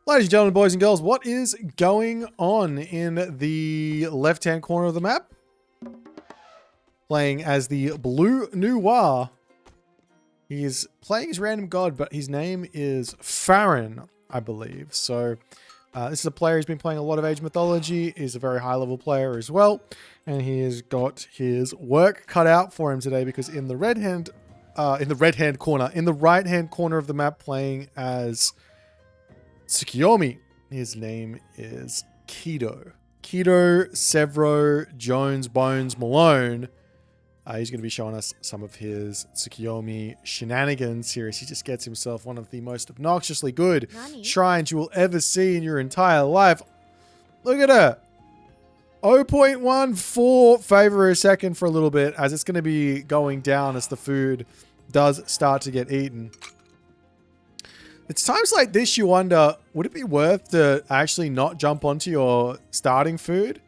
Ladies and gentlemen, boys and girls, what is going on in the left-hand corner of the map? Playing as the Blue Noir. He is playing as random god, but his name is Farron, I believe. So this is a player who's been playing a lot of Age Mythology. He's a very high-level player as well. And he has got his work cut out for him today because in the right-hand corner of the map, playing as Tsukiyomi, his name is Keto. Keto Severo Jones Bones Malone. He's going to be showing us some of his Tsukiyomi shenanigans here as he just gets himself one of the most obnoxiously good shrines you will ever see in your entire life. Look at her. 0.14 favor a second for a little bit as it's going to be going down as the food does start to get eaten. It's times like this you wonder, would it be worth to actually not jump onto your starting food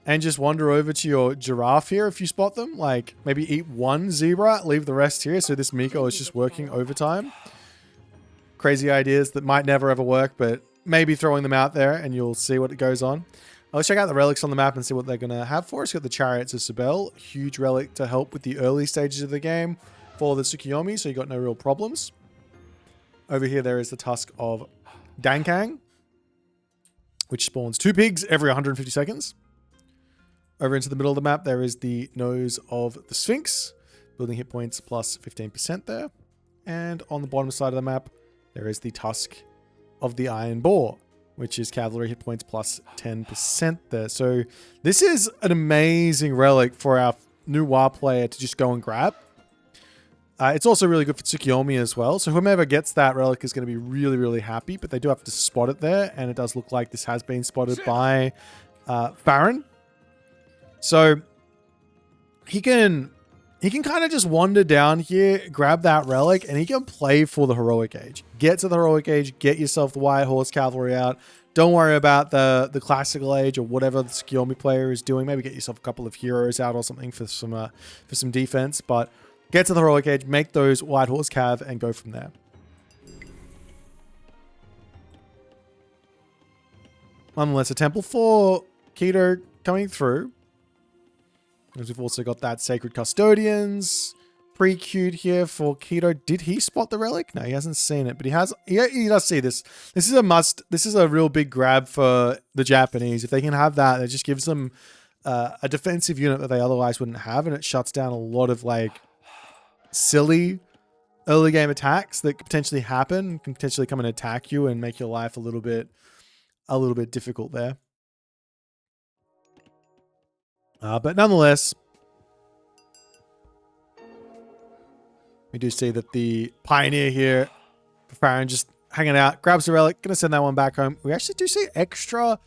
and just wander over to your giraffe here if you spot them? Like, maybe eat one zebra, leave the rest here, so this Miko is just working overtime. Crazy ideas that might never ever work, but maybe throwing them out there and you'll see what goes on. Let's check out the relics on the map and see what they're going to have for us. Got the Chariots of Sibel, huge relic to help with the early stages of the game for the Tsukiyomi, so you got no real problems. Over here, there is the Tusk of Dankang, which spawns 2 pigs every 150 seconds. Over into the middle of the map, there is the Nose of the Sphinx, building hit points plus 15% there. And on the bottom side of the map, there is the Tusk of the Iron Boar, which is cavalry hit points plus 10% there. So this is an amazing relic for our Noir player to just go and grab. It's also really good for Tsukiyomi as well. So whomever gets that relic is going to be really, really happy. But they do have to spot it there. And it does look like this has been spotted by Farron. So he can kind of just wander down here, grab that relic, and he can play for the Heroic Age. Get to the Heroic Age, get yourself the White Horse Cavalry out. Don't worry about the Classical Age or whatever the Tsukiyomi player is doing. Maybe get yourself a couple of heroes out or something for some defense. But get to the Heroic Age, make those White Horse Cav, and go from there. Nonetheless, a temple for Keto coming through. Because we've also got that Sacred Custodians pre-queued here for Keto. Did he spot the relic? No, he hasn't seen it, but he does see this. This is a must. This is a real big grab for the Japanese. If they can have that, it just gives them a defensive unit that they otherwise wouldn't have, and it shuts down a lot of like silly early game attacks that could potentially happen, can potentially come and attack you and make your life a little bit difficult there. But nonetheless, we do see that the Pioneer here, Farron just hanging out, grabs the relic, gonna send that one back home. We actually do see extra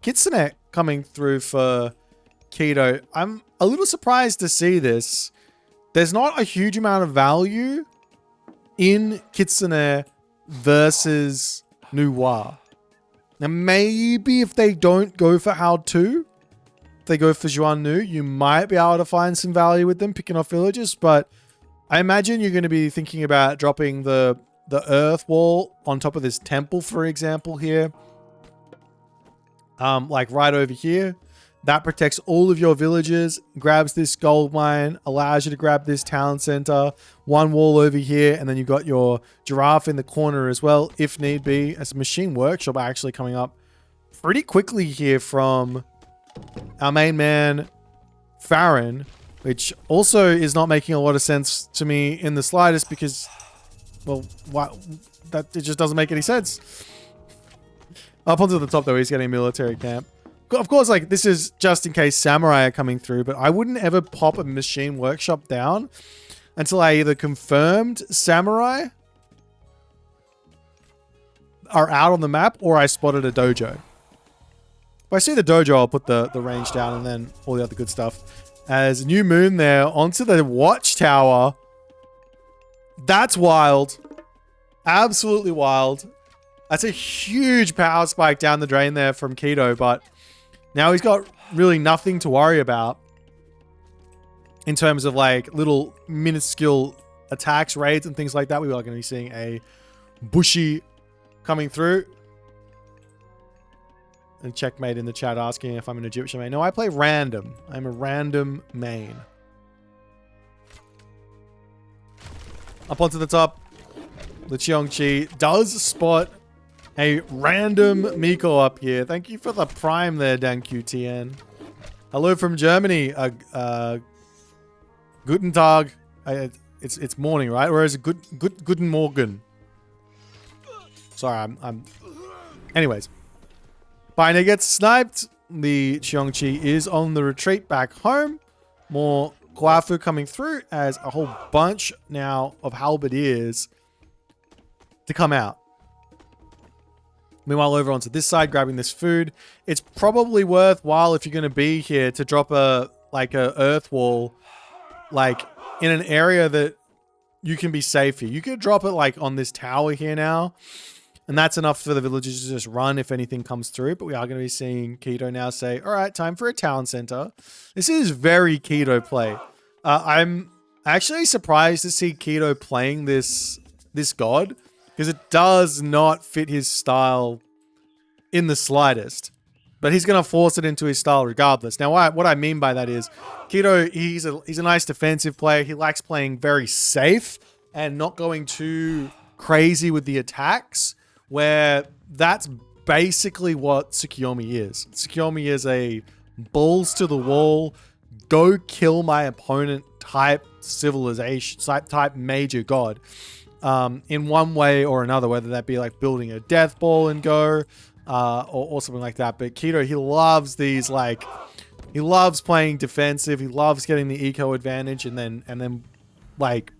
Kitsune coming through for Keto. I'm a little surprised to see this. There's not a huge amount of value in Kitsune versus Noir. Now, maybe if they don't go for How To, if they go for Juan Nu, you might be able to find some value with them, picking off villages. But I imagine you're going to be thinking about dropping the earth wall on top of this temple, for example, here. Like right over here. That protects all of your villages, grabs this gold mine, allows you to grab this town center, one wall over here, and then you've got your giraffe in the corner as well, if need be. As a machine workshop actually coming up pretty quickly here from our main man, Farron, which also is not making a lot of sense to me in the slightest because, well, it just doesn't make any sense. Up onto the top, though, he's getting a military camp. Of course, like, this is just in case samurai are coming through, but I wouldn't ever pop a machine workshop down until I either confirmed samurai are out on the map or I spotted a dojo. If I see the dojo, I'll put the range down and then all the other good stuff. As New Moon there onto the watchtower. That's wild. Absolutely wild. That's a huge power spike down the drain there from Keto, but now he's got really nothing to worry about in terms of like little minuscule attacks, raids, and things like that. We are going to be seeing a Bushi coming through. And Checkmate in the chat asking if I'm an Egyptian main. No, I play random. I'm a random main. Up onto the top. The Cheongchi does spot a random Miko up here. Thank you for the prime there, DanQTN. Hello from Germany. Guten Tag. It's morning, right? Or is it Guten Morgen? Sorry, I'm... Anyways. Biner gets sniped. The Cheongchi is on the retreat back home. More Guafu coming through as a whole bunch now of halberdiers to come out. Meanwhile, over onto this side, grabbing this food. It's probably worthwhile if you're going to be here to drop a earth wall, like in an area that you can be safe here. You could drop it like on this tower here now, and that's enough for the villagers to just run if anything comes through. But we are going to be seeing Keto now say, all right, time for a town center. This is very Keto play. I'm actually surprised to see Keto playing this god, because it does not fit his style in the slightest. But he's going to force it into his style regardless. Now, what I mean by that is, Keto, he's a nice defensive player. He likes playing very safe and not going too crazy with the attacks, where that's basically what Tsukiyomi is. Tsukiyomi is a balls to the wall, go kill my opponent type civilization, type major god. In one way or another, whether that be like building a death ball and go, or something like that. But Keto, he loves these, like, he loves playing defensive. He loves getting the eco advantage and then like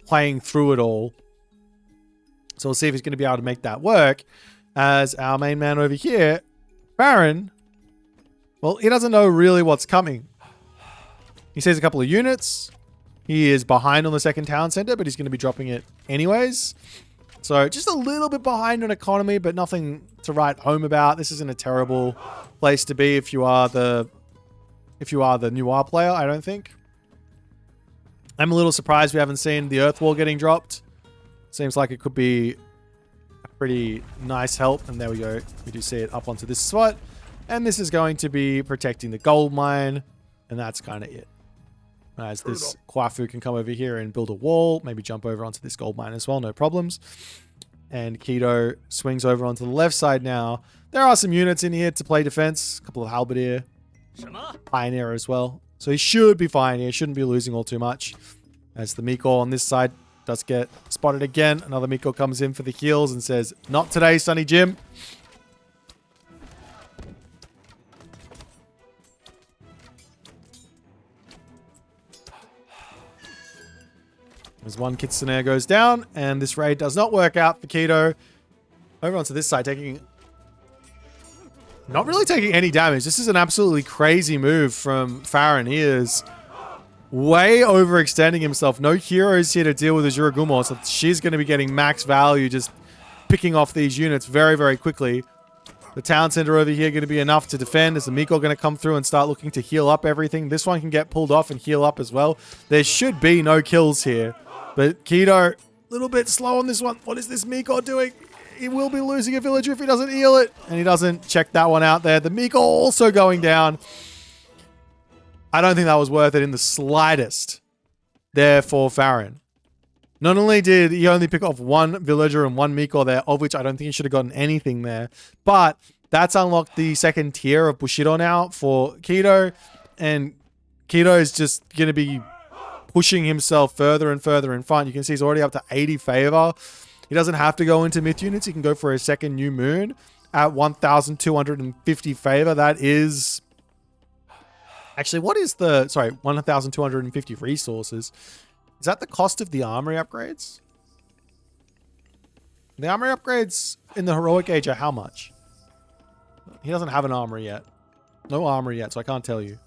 playing through it all. So we'll see if he's going to be able to make that work. As our main man over here, Baron, well, he doesn't know really what's coming. He sees a couple of units. He is behind on the second town center, but he's going to be dropping it anyways. So just a little bit behind on economy, but nothing to write home about. This isn't a terrible place to be if you are the Noir player, I don't think. I'm a little surprised we haven't seen the Earth Wall getting dropped. Seems like it could be a pretty nice help. And there we go. We do see it up onto this spot. And this is going to be protecting the gold mine. And that's kind of it. As this Kwafu can come over here and build a wall, maybe jump over onto this gold mine as well, no problems. And Keto swings over onto the left side now. There are some units in here to play defense. A couple of halberdier. Pioneer as well. So he should be fine here. Shouldn't be losing all too much. As the Miko on this side does get spotted again. Another Miko comes in for the heals and says, not today, Sonny Jim. As one Kitsune goes down, and this raid does not work out for Keto. Over onto this side, not really taking any damage. This is an absolutely crazy move from Farron. He is way overextending himself. No heroes here to deal with Jiragumo, so she's going to be getting max value, just picking off these units very, very quickly. The town center over here going to be enough to defend. Is the Miko going to come through and start looking to heal up everything? This one can get pulled off and heal up as well. There should be no kills here. But Keto, a little bit slow on this one. What is this Miko doing? He will be losing a villager if he doesn't heal it. And he doesn't check that one out there. The Miko also going down. I don't think that was worth it in the slightest there for Farron. Not only did he only pick off one villager and one Miko there, of which I don't think he should have gotten anything there, but that's unlocked the second tier of Bushido now for Keto. And Keto is just going to be pushing himself further and further in front. You can see he's already up to 80 favor. He doesn't have to go into myth units. He can go for a second new moon at 1,250 favor. That is... Actually, what is the... Sorry, 1,250 resources. Is that the cost of the armory upgrades? The armory upgrades in the heroic age are how much? He doesn't have an armory yet. No armory yet, so I can't tell you.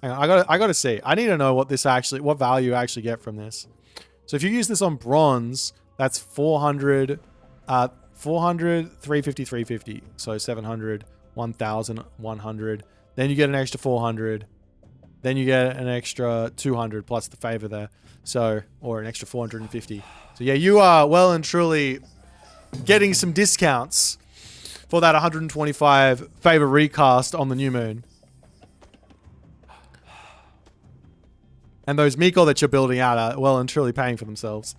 Hang on, I gotta see. I need to know what value you actually get from this. So if you use this on bronze, that's 400, 350, 350. So 700, 1,100. Then you get an extra 400. Then you get an extra 200 plus the favor there. So, or an extra 450. So yeah, you are well and truly getting some discounts for that 125 favor recast on the new moon. And those Miko that you're building out are well and truly paying for themselves.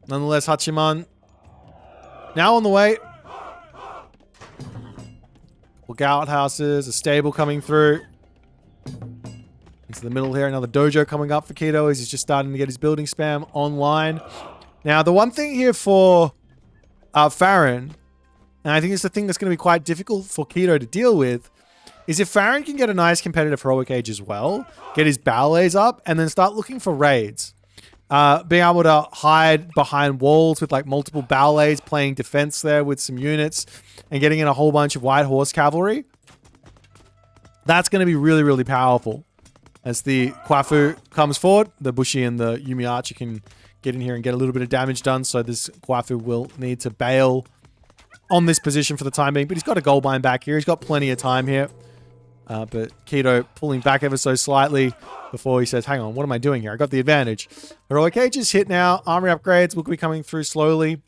Nonetheless, Hachiman now on the way. Lookout houses, a stable coming through. Into the middle here, another dojo coming up for Keto as he's just starting to get his building spam online. Now, the one thing here for Farron, and I think it's the thing that's going to be quite difficult for Keto to deal with, is if Farron can get a nice competitive heroic age as well, get his ballets up, and then start looking for raids. Being able to hide behind walls with like multiple ballets, playing defense there with some units, and getting in a whole bunch of white horse cavalry. That's going to be really, really powerful. As the Kwafu comes forward, the Bushi and the Yumi Archer can get in here and get a little bit of damage done. So this Kwafu will need to bail on this position for the time being. But he's got a gold mine back here. He's got plenty of time here. But Keto pulling back ever so slightly before he says, hang on, what am I doing here? I got the advantage. Heroic Age is hit now. Armory upgrades will be coming through slowly.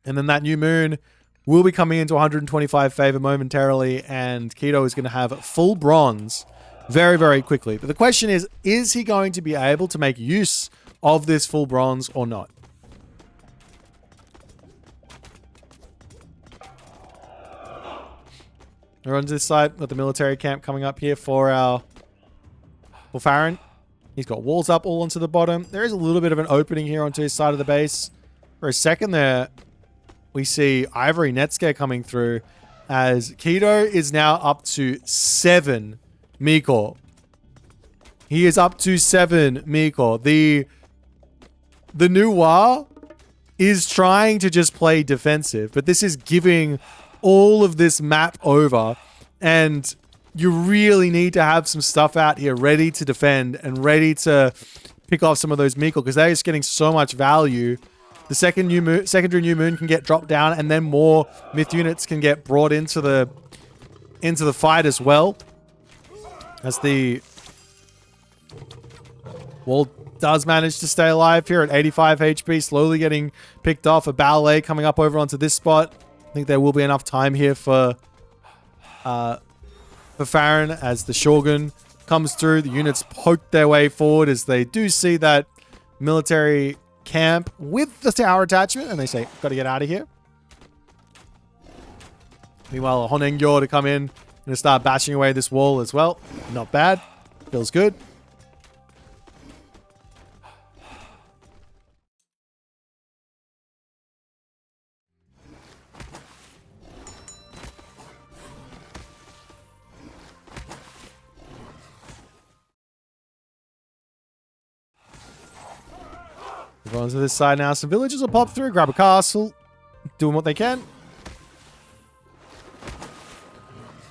And then that new moon will be coming into 125 favor momentarily. And Keto is going to have full bronze very, very quickly. But the question is he going to be able to make use of this full bronze or not? We're on this side with the military camp coming up here for Farron. He's got walls up all onto the bottom. There is a little bit of an opening here onto his side of the base. For a second there, we see Ivory Netscare coming through as Keto is now up to 7 Miko. He is up to 7 Miko. The Noir is trying to just play defensive, but this is giving all of this map over, and you really need to have some stuff out here ready to defend and ready to pick off some of those Miko because they're just getting so much value. The secondary new moon can get dropped down, and then more myth units can get brought into the fight as well. As the wall does manage to stay alive here at 85 HP, slowly getting picked off. A ballet coming up over onto this spot. I think there will be enough time here for Farron as the Shogun comes through. The units poke their way forward as they do see that military camp with the tower attachment, and they say, got to get out of here. Meanwhile, Honengyo to come in and start bashing away this wall as well. Not bad. Feels good. Move on to this side now. Some villagers will pop through, grab a castle, doing what they can.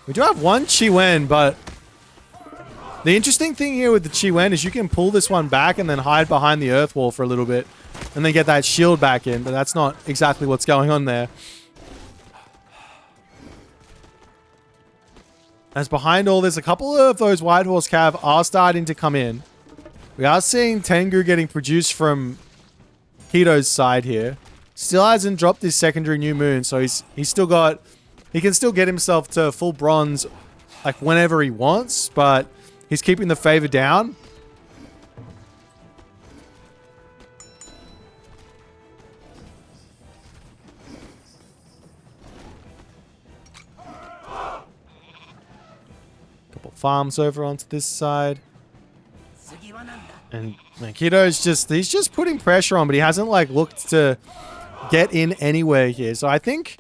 We do have one Chi-Wen, but the interesting thing here with the Chi-Wen is you can pull this one back and then hide behind the earth wall for a little bit and then get that shield back in, but that's not exactly what's going on there. As behind all this, a couple of those White Horse Cav are starting to come in. We are seeing Tengu getting produced from Keto's side here. Still hasn't dropped his secondary new moon, so he's still got... He can still get himself to full bronze like whenever he wants, but he's keeping the favor down. Couple farms over onto this side. And Keto's he's just putting pressure on, but he hasn't like looked to get in anywhere here. So I think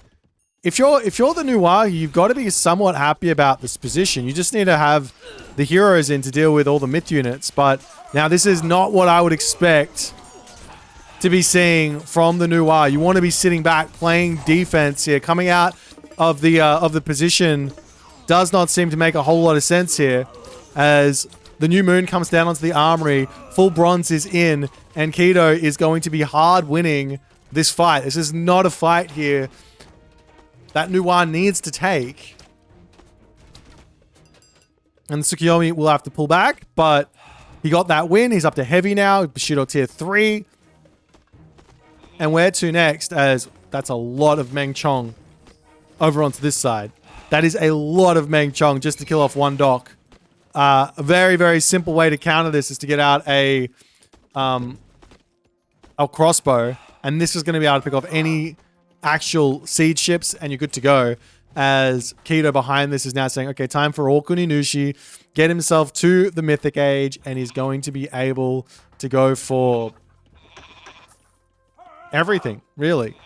if you're the Noir, you've got to be somewhat happy about this position. You just need to have the heroes in to deal with all the myth units. But now this is not what I would expect to be seeing from the Noir. You want to be sitting back, playing defense here. Coming out of the position does not seem to make a whole lot of sense here, as the new moon comes down onto the armory. Full bronze is in, and Keto is going to be hard winning this fight. This is not a fight here that Noir needs to take. And Tsukiyomi will have to pull back, but he got that win. He's up to heavy now. Bushido tier 3. And where to next, as that's a lot of Meng Chong over onto this side. That is a lot of Meng Chong just to kill off one dock. A very, very simple way to counter this is to get out a crossbow. And this is going to be able to pick off any actual siege ships, and you're good to go. As Kido behind this is now saying, okay, time for Okuni Nushi, get himself to the Mythic Age, and he's going to be able to go for everything, really.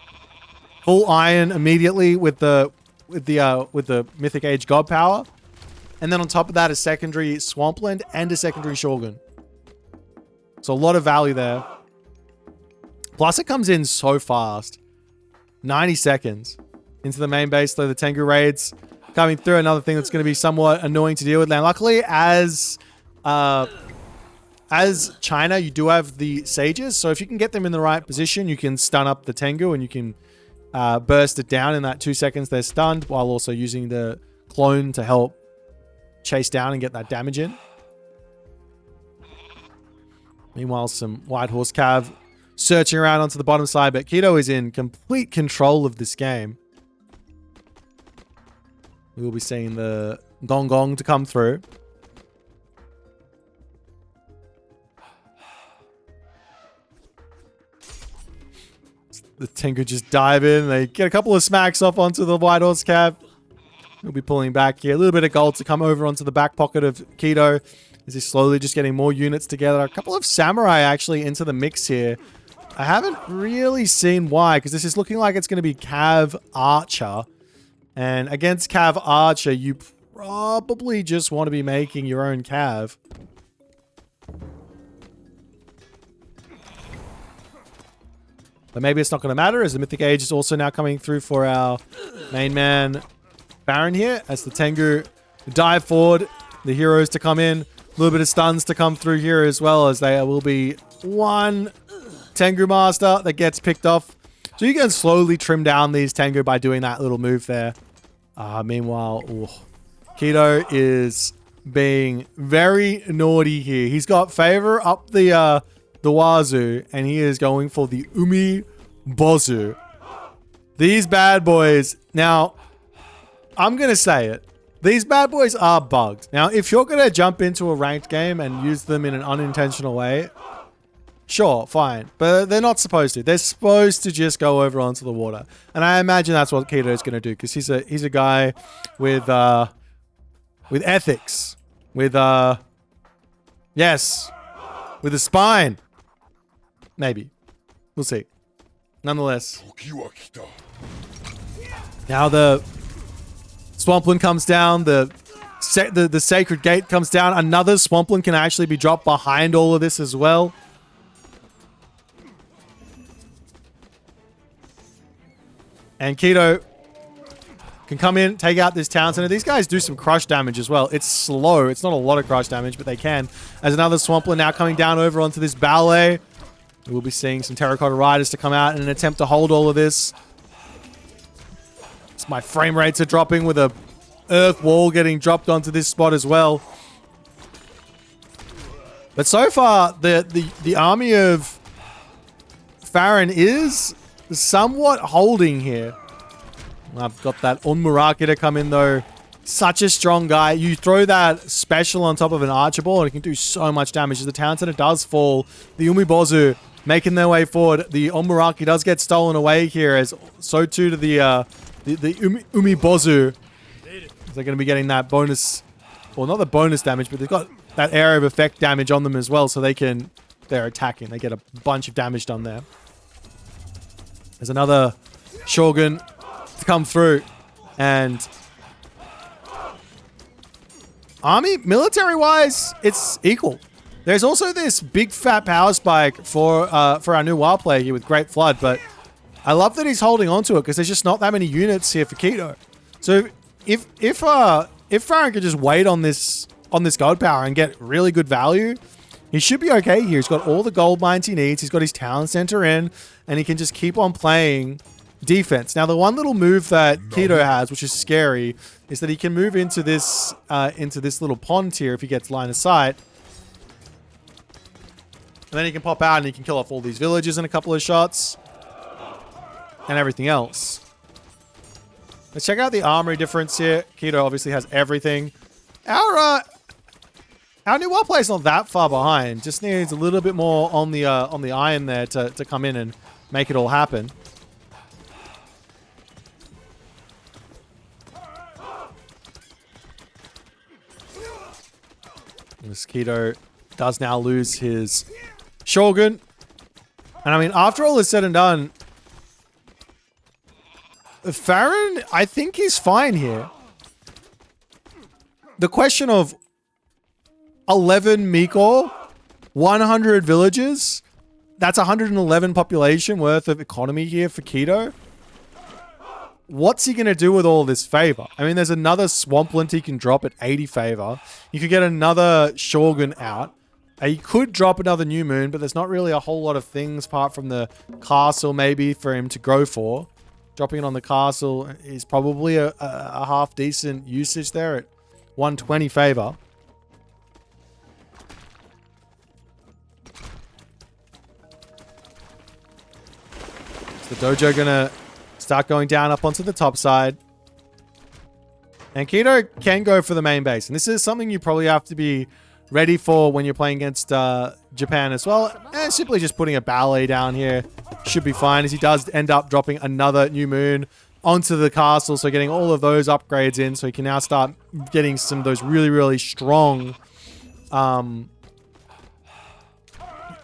Full iron immediately with the Mythic Age God Power. And then on top of that, a secondary Swampland and a secondary Shogun. So a lot of value there. Plus, it comes in so fast. 90 seconds into the main base, though the Tengu raids coming through. Another thing that's going to be somewhat annoying to deal with. Now, luckily, as China, you do have the Sages. So if you can get them in the right position, you can stun up the Tengu and you can burst it down in that 2 seconds they're stunned, while also using the clone to help chase down and get that damage in. Meanwhile, some White Horse Cav searching around onto the bottom side, but Kido is in complete control of this game. We will be seeing the Gong Gong to come through. The Tengu just dive in. They get a couple of smacks off onto the White Horse Cav. We'll be pulling back here. A little bit of gold to come over onto the back pocket of Kido. As he's slowly just getting more units together. A couple of samurai actually into the mix here. I haven't really seen why, because this is looking like it's going to be Cav Archer. And against Cav Archer, you probably just want to be making your own Cav. But maybe it's not going to matter, as the Mythic Age is also now coming through for our main man Baron here. As the Tengu dive forward, the heroes to come in. A little bit of stuns to come through here as well, as there will be one Tengu Master that gets picked off. So you can slowly trim down these Tengu by doing that little move there. Meanwhile, Kido is being very naughty here. He's got favor up the wazoo, and he is going for the Umi Bozu. These bad boys. Now, I'm going to say it. These bad boys are bugged. Now, if you're going to jump into a ranked game and use them in an unintentional way, sure, fine. But they're not supposed to. They're supposed to just go over onto the water. And I imagine that's what Kido is going to do, because he's a guy with ethics. With a spine. Maybe. We'll see. Nonetheless. Now the Swampland comes down. The Sacred Gate comes down. Another Swampland can actually be dropped behind all of this as well. And Kido can come in, take out this town center. These guys do some crush damage as well. It's slow. It's not a lot of crush damage, but they can. As another Swampland now coming down over onto this ballet. We'll be seeing some Terracotta Riders to come out in an attempt to hold all of this. My frame rates are dropping with a earth wall getting dropped onto this spot as well. But so far, the army of Farron is somewhat holding here. I've got that Onmuraki to come in though. Such a strong guy. You throw that special on top of an Archer Ball and it can do so much damage. As the town center does fall, the Umibozu making their way forward. The Onmuraki does get stolen away here, as so too to the Umibozu. They're going to be getting that bonus, well, not the bonus damage, but they've got that area of effect damage on them as well, so they're attacking. They get a bunch of damage done there. There's another Shogun to come through, and army, military-wise, it's equal. There's also this big fat power spike for our new WoW player here with Great Flood, but I love that he's holding on to it, because there's just not that many units here for Kido. So if Farron could just wait on this gold power and get really good value, he should be okay here. He's got all the gold mines he needs. He's got his town center in, and he can just keep on playing defense. Now, the one little move that Kido has, which is scary, is that he can move into this little pond here if he gets line of sight. And then he can pop out and he can kill off all these villagers in a couple of shots. and everything else. Let's check out the armory difference here. Keto obviously has everything. Our new WoW player's not that far behind. Just needs a little bit more on the iron there to come in and make it all happen. Mosquito does now lose his Shogun. And I mean, after all is said and done, Farron, I think he's fine here. The question of 11 Mikor, 100 villages, that's 111 population worth of economy here for Keto. What's he going to do with all this favor? I mean, there's another Swampland he can drop at 80 favor. You could get another Shogun out. He could drop another New Moon, but there's not really a whole lot of things apart from the castle maybe for him to go for. Dropping it on the castle is probably a half decent usage there at 120 favor. Is the dojo gonna start going down up onto the top side? And Keto can go for the main base. And this is something you probably have to be ready for when you're playing against Japan as well. And simply just putting a ballet down here should be fine, as he does end up dropping another New Moon onto the castle. So getting all of those upgrades in, so he can now start getting some of those really, really strong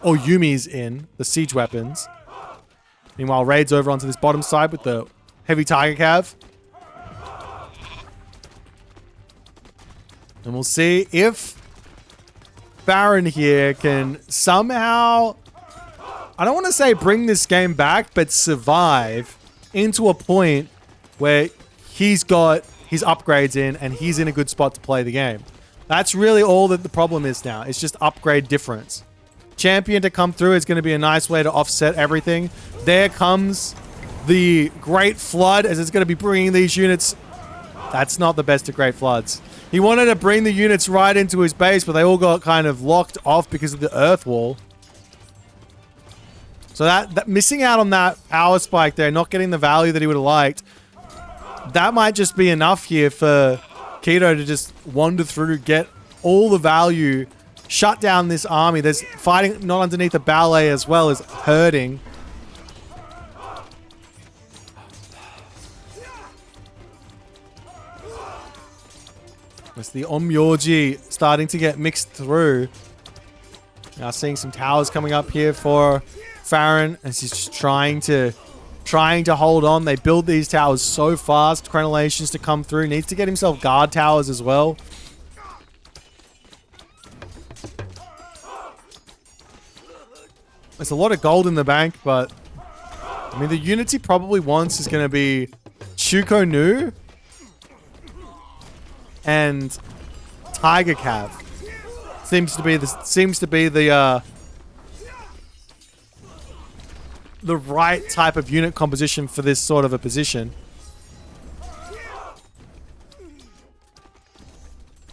Oyumis in, the siege weapons. Meanwhile, Raid's over onto this bottom side with the heavy Tiger Cav. And we'll see if Baron here can somehow, I don't want to say bring this game back, but survive into a point where he's got his upgrades in and he's in a good spot to play the game. That's really all that the problem is now. It's just upgrade difference. Champion to come through is going to be a nice way to offset everything. There comes the Great Flood, as it's going to be bringing these units. That's not the best of Great Floods. He wanted to bring the units right into his base, but they all got kind of locked off because of the earth wall. So that missing out on that power spike there, not getting the value that he would have liked, that might just be enough here for Keto to just wander through, get all the value, shut down this army. There's fighting not underneath the ballet as well as hurting. It's the Onmyoji starting to get mixed through. Now seeing some towers coming up here for Farron as he's just trying to hold on. They build these towers so fast. Crenellations to come through. Needs to get himself guard towers as well. There's a lot of gold in the bank, but I mean, the units he probably wants is going to be Chuko Nu and Tiger Cav. Seems to be the right type of unit composition for this sort of a position.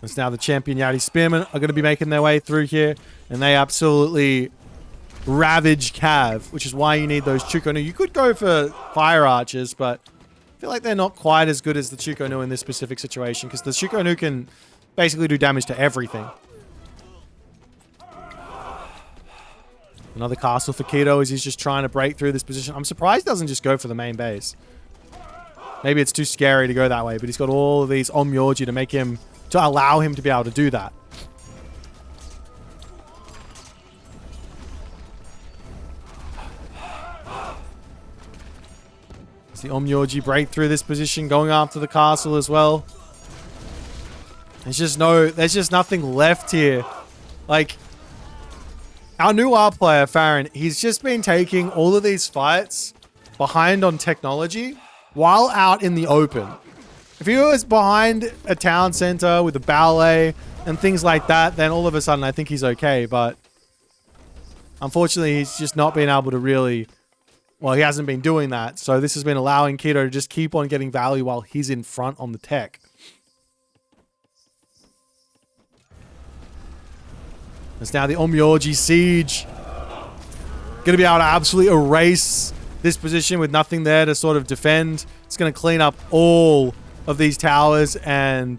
It's now the champion Yati Spearmen are going to be making their way through here, and they absolutely ravage Cav, which is why you need those Chuko Nu. You could go for Fire Archers, but I feel like they're not quite as good as the Chuko Nu in this specific situation, because the Chuko Nu can basically do damage to everything. Another castle for Keto as he's just trying to break through this position. I'm surprised he doesn't just go for the main base. Maybe it's too scary to go that way, but he's got all of these Onmyoji to allow him to be able to do that. The Onmyoji break through this position, going after the castle as well. There's just nothing left here. Like, our new R player, Farron, he's just been taking all of these fights behind on technology while out in the open. If he was behind a town center with a ballet and things like that, then all of a sudden I think he's okay. But unfortunately, he's just not been able to really... Well, he hasn't been doing that, so this has been allowing Keto to just keep on getting value while he's in front on the tech. It's now the Onmyoji Siege. Going to be able to absolutely erase this position with nothing there to sort of defend. It's going to clean up all of these towers, and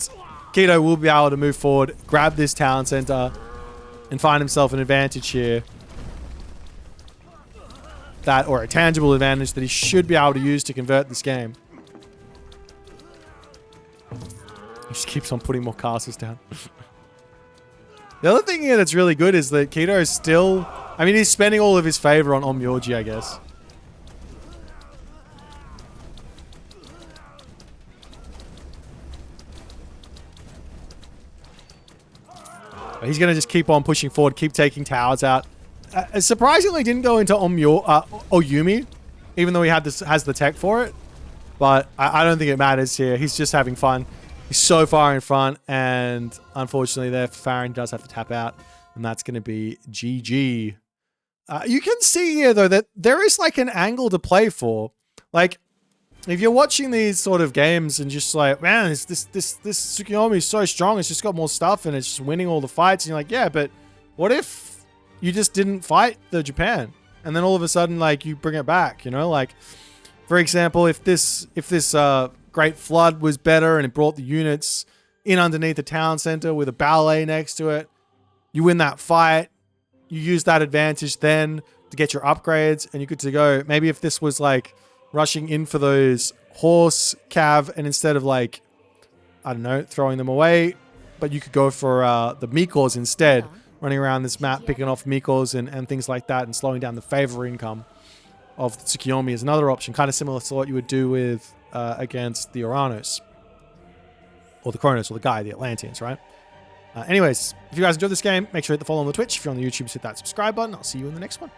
Keto will be able to move forward, grab this town center, and find himself an advantage here. That, or a tangible advantage that he should be able to use to convert this game. He just keeps on putting more castles down. The other thing here that's really good is that Keto is still... I mean, he's spending all of his favor on Onmyoji, I guess. But he's going to just keep on pushing forward, keep taking towers out. Surprisingly, didn't go into Oyumi, even though he has the tech for it. But I don't think it matters here. He's just having fun. He's so far in front, and unfortunately there, Farron does have to tap out, and that's going to be GG. You can see here, though, that there is like an angle to play for. Like, if you're watching these sort of games and just like, man, this Tsukuyomi is so strong, it's just got more stuff, and it's just winning all the fights, and you're like, yeah, but what if you just didn't fight the Japan, and then all of a sudden, like, you bring it back, you know? Like, for example, if this Great Flood was better and it brought the units in underneath the town center with a ballet next to it, you win that fight, you use that advantage then to get your upgrades, and you're good to go. Maybe if this was like rushing in for those horse cav, and instead of like, I don't know, throwing them away, but you could go for the Mikos instead, running around this map, picking off Mikos and things like that, and slowing down the favor income of the Tsukuyomi is another option, kind of similar to what you would do with against the Oranos, or the Kronos, or the Guy, the Atlanteans, right? Anyways, if you guys enjoyed this game, make sure to hit the follow on the Twitch. If you're on the YouTube, hit that subscribe button. I'll see you in the next one.